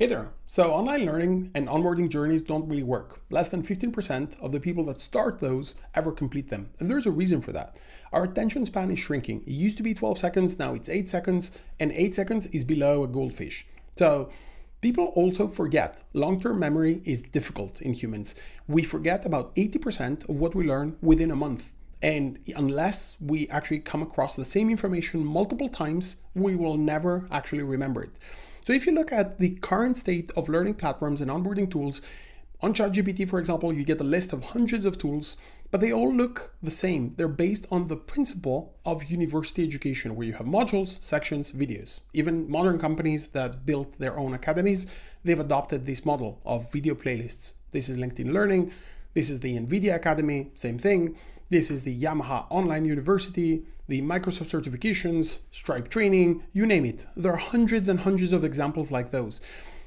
Hey there. So online learning and onboarding journeys don't really work. Less than 15% of the people that start those ever complete them. And there's a reason for that. Our attention span is shrinking. It used to be 12 seconds, now it's 8 seconds, and 8 seconds is below a goldfish. So people also forget. Long-term memory is difficult in humans. We forget about 80% of what we learn within a month. And unless we actually come across the same information multiple times, we will never actually remember it. So if you look at the current state of learning platforms and onboarding tools, on ChatGPT, for example, you get a list of hundreds of tools, but they all look the same. They're based on the principle of university education, where you have modules, sections, videos. Even modern companies that built their own academies, they've adopted this model of video playlists. This is LinkedIn Learning. This is the NVIDIA Academy, same thing. This is the Yamaha Online University, the Microsoft certifications, Stripe training, you name it. There are hundreds and hundreds of examples like those.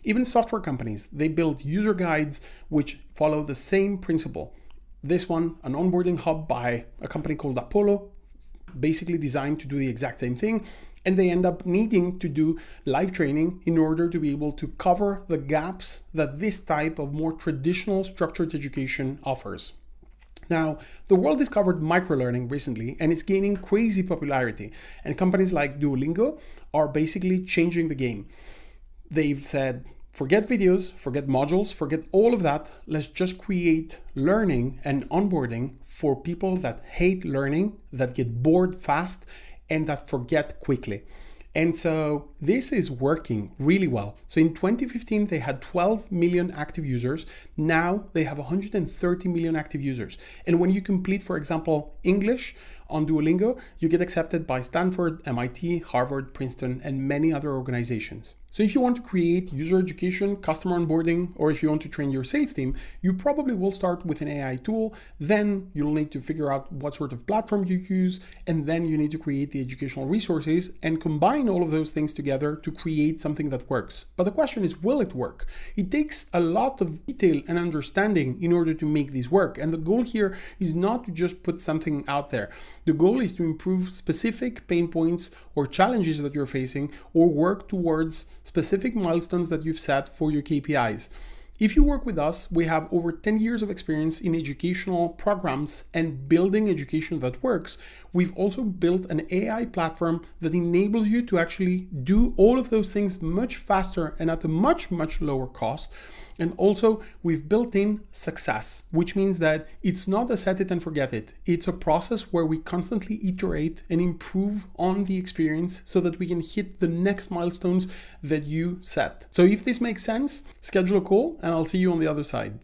Even software companies, they build user guides which follow the same principle. This one, an onboarding hub by a company called Apollo, basically designed to do the exact same thing. And they end up needing to do live training in order to be able to cover the gaps that this type of more traditional structured education offers. Now, the world discovered microlearning recently, and it's gaining crazy popularity. And companies like Duolingo are basically changing the game. They've said, forget videos, forget modules, forget all of that. Let's just create learning and onboarding for people that hate learning, that get bored fast, and that forget quickly. And so this is working really well. So in 2015, they had 12 million active users. Now they have 130 million active users. And when you complete, for example, English on Duolingo, you get accepted by Stanford, MIT, Harvard, Princeton, and many other organizations. So if you want to create user education, customer onboarding, or if you want to train your sales team, you probably will start with an AI tool. Then you'll need to figure out what sort of platform you use, and then you need to create the educational resources and combine all of those things together to create something that works. But the question is, will it work? It takes a lot of detail and understanding in order to make this work. And the goal here is not to just put something out there. The goal is to improve specific pain points or challenges that you're facing, or work towards specific milestones that you've set for your KPIs. If you work with us, we have over 10 years of experience in educational programs and building education that works. We've also built an AI platform that enables you to actually do all of those things much faster and at a much, much lower cost. And also we've built in success, which means that it's not a set it and forget it. It's a process where we constantly iterate and improve on the experience so that we can hit the next milestones that you set. So if this makes sense, schedule a call and I'll see you on the other side.